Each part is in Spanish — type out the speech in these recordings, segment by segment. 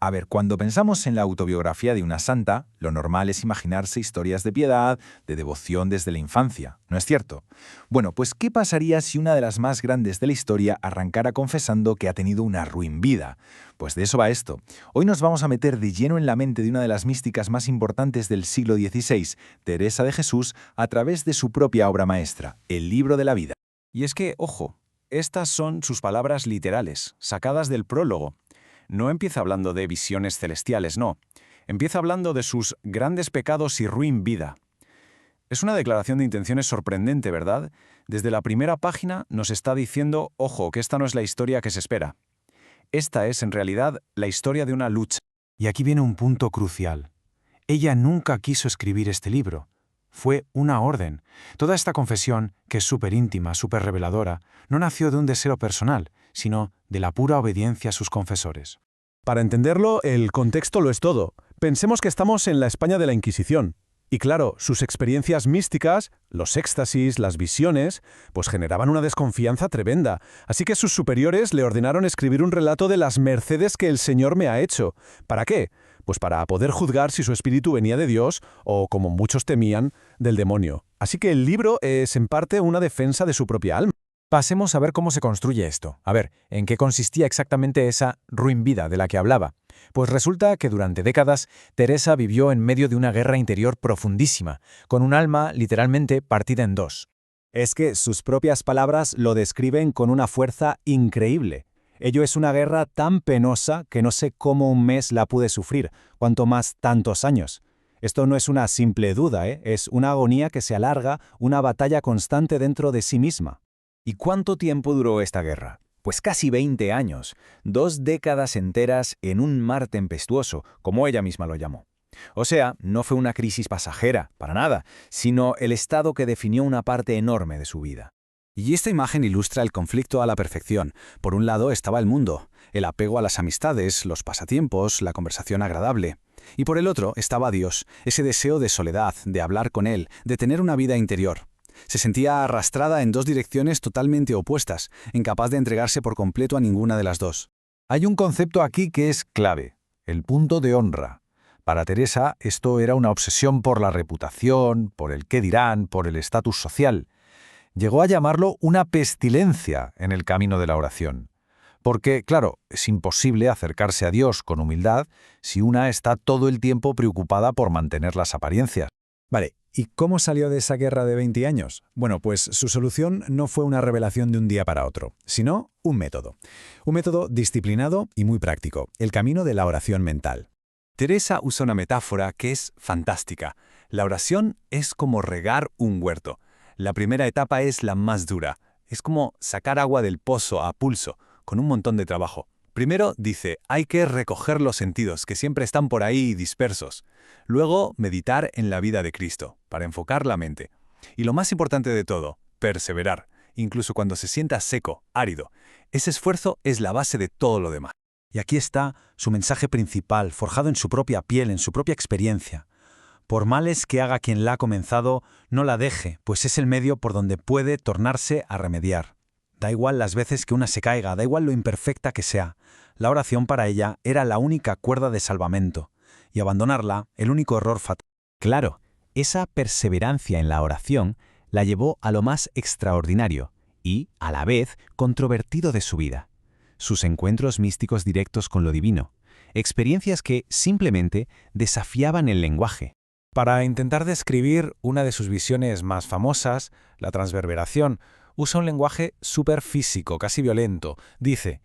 A ver, cuando pensamos en la autobiografía de una santa, lo normal es imaginarse historias de piedad, de devoción desde la infancia, ¿no es cierto? Bueno, pues ¿qué pasaría si una de las más grandes de la historia arrancara confesando que ha tenido una ruin vida? Pues de eso va esto. Hoy nos vamos a meter de lleno en la mente de una de las místicas más importantes del siglo XVI, Teresa de Jesús, a través de su propia obra maestra, el Libro de la Vida. Y es que, ojo, estas son sus palabras literales, sacadas del prólogo. No empieza hablando de visiones celestiales, no. Empieza hablando de sus grandes pecados y ruin vida. Es una declaración de intenciones sorprendente, ¿verdad? Desde la primera página nos está diciendo, ojo, que esta no es la historia que se espera. Esta es, en realidad, la historia de una lucha. Y aquí viene un punto crucial. Ella nunca quiso escribir este libro. Fue una orden. Toda esta confesión, que es súper íntima, súper reveladora, no nació de un deseo personal, sino de la pura obediencia a sus confesores. Para entenderlo, el contexto lo es todo. Pensemos que estamos en la España de la Inquisición. Y claro, sus experiencias místicas, los éxtasis, las visiones, pues generaban una desconfianza tremenda. Así que sus superiores le ordenaron escribir un relato de las mercedes que el Señor me ha hecho. ¿Para qué? Pues para poder juzgar si su espíritu venía de Dios o, como muchos temían, del demonio. Así que el libro es en parte una defensa de su propia alma. Pasemos a ver cómo se construye esto. A ver, ¿en qué consistía exactamente esa ruin vida de la que hablaba? Pues resulta que durante décadas Teresa vivió en medio de una guerra interior profundísima, con un alma literalmente partida en dos. Es que sus propias palabras lo describen con una fuerza increíble. Ello es una guerra tan penosa que no sé cómo un mes la pude sufrir, cuanto más tantos años. Esto no es una simple duda, es una agonía que se alarga, una batalla constante dentro de sí misma. ¿Y cuánto tiempo duró esta guerra? Pues casi 20 años, 2 décadas enteras en un mar tempestuoso, como ella misma lo llamó. O sea, no fue una crisis pasajera, para nada, sino el estado que definió una parte enorme de su vida. Y esta imagen ilustra el conflicto a la perfección. Por un lado estaba el mundo, el apego a las amistades, los pasatiempos, la conversación agradable. Y por el otro estaba Dios, ese deseo de soledad, de hablar con Él, de tener una vida interior. Se sentía arrastrada en dos direcciones totalmente opuestas, incapaz de entregarse por completo a ninguna de las dos. Hay un concepto aquí que es clave, el punto de honra. Para Teresa esto era una obsesión por la reputación, por el qué dirán, por el estatus social. Llegó a llamarlo una pestilencia en el camino de la oración. Porque, claro, es imposible acercarse a Dios con humildad si una está todo el tiempo preocupada por mantener las apariencias. Vale, ¿y cómo salió de esa guerra de 20 años? Bueno, pues su solución no fue una revelación de un día para otro, sino un método. Un método disciplinado y muy práctico, el camino de la oración mental. Teresa usa una metáfora que es fantástica. La oración es como regar un huerto. La primera etapa es la más dura. Es como sacar agua del pozo a pulso, con un montón de trabajo. Primero, dice, hay que recoger los sentidos, que siempre están por ahí dispersos. Luego, meditar en la vida de Cristo, para enfocar la mente. Y lo más importante de todo, perseverar, incluso cuando se sienta seco, árido. Ese esfuerzo es la base de todo lo demás. Y aquí está su mensaje principal, forjado en su propia piel, en su propia experiencia. Por males que haga quien la ha comenzado, no la deje, pues es el medio por donde puede tornarse a remediar. Da igual las veces que una se caiga, da igual lo imperfecta que sea. La oración para ella era la única cuerda de salvamento, y abandonarla, el único error fatal. Claro, esa perseverancia en la oración la llevó a lo más extraordinario y, a la vez, controvertido de su vida. Sus encuentros místicos directos con lo divino, experiencias que simplemente desafiaban el lenguaje. Para intentar describir una de sus visiones más famosas, la transverberación, usa un lenguaje superfísico, casi violento. Dice,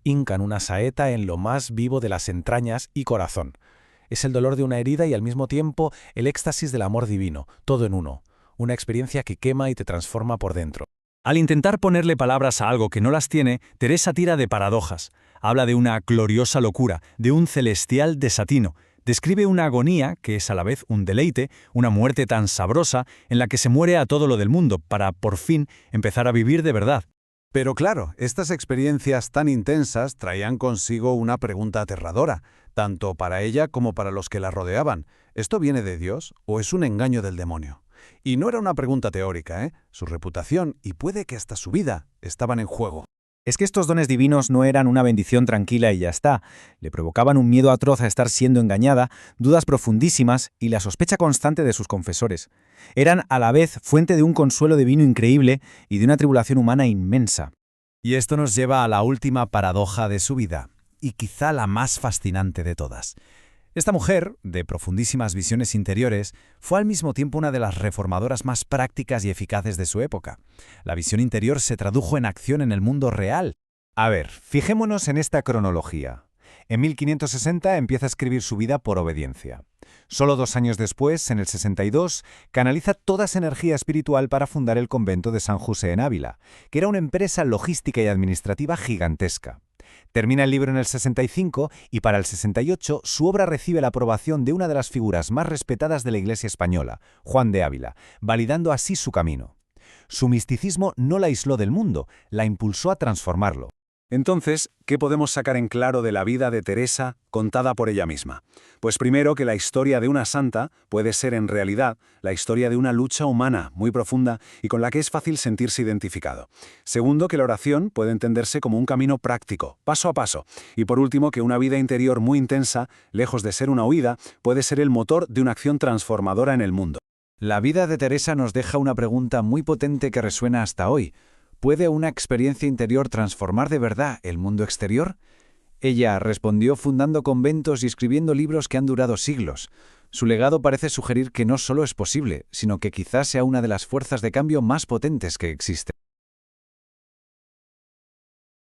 hincan una saeta en lo más vivo de las entrañas y corazón. Es el dolor de una herida y al mismo tiempo el éxtasis del amor divino, todo en uno. Una experiencia que quema y te transforma por dentro. Al intentar ponerle palabras a algo que no las tiene, Teresa tira de paradojas. Habla de una gloriosa locura, de un celestial desatino. Describe una agonía, que es a la vez un deleite, una muerte tan sabrosa, en la que se muere a todo lo del mundo, para, por fin, empezar a vivir de verdad. Pero claro, estas experiencias tan intensas traían consigo una pregunta aterradora, tanto para ella como para los que la rodeaban. ¿Esto viene de Dios o es un engaño del demonio? Y no era una pregunta teórica, Su reputación y puede que hasta su vida estaban en juego. Es que estos dones divinos no eran una bendición tranquila y ya está. Le provocaban un miedo atroz a estar siendo engañada, dudas profundísimas y la sospecha constante de sus confesores. Eran a la vez fuente de un consuelo divino increíble y de una tribulación humana inmensa. Y esto nos lleva a la última paradoja de su vida, y quizá la más fascinante de todas. Esta mujer, de profundísimas visiones interiores, fue al mismo tiempo una de las reformadoras más prácticas y eficaces de su época. La visión interior se tradujo en acción en el mundo real. A ver, fijémonos en esta cronología. En 1560 empieza a escribir su vida por obediencia. Solo 2 años después, en el 62, canaliza toda esa energía espiritual para fundar el convento de San José en Ávila, que era una empresa logística y administrativa gigantesca. Termina el libro en el 65 y para el 68 su obra recibe la aprobación de una de las figuras más respetadas de la Iglesia española, Juan de Ávila, validando así su camino. Su misticismo no la aisló del mundo, la impulsó a transformarlo. Entonces, ¿qué podemos sacar en claro de la vida de Teresa contada por ella misma? Pues primero que la historia de una santa puede ser en realidad la historia de una lucha humana muy profunda y con la que es fácil sentirse identificado. Segundo, que la oración puede entenderse como un camino práctico, paso a paso. Y por último, que una vida interior muy intensa, lejos de ser una huida, puede ser el motor de una acción transformadora en el mundo. La vida de Teresa nos deja una pregunta muy potente que resuena hasta hoy. ¿Puede una experiencia interior transformar de verdad el mundo exterior? Ella respondió fundando conventos y escribiendo libros que han durado siglos. Su legado parece sugerir que no solo es posible, sino que quizás sea una de las fuerzas de cambio más potentes que existen.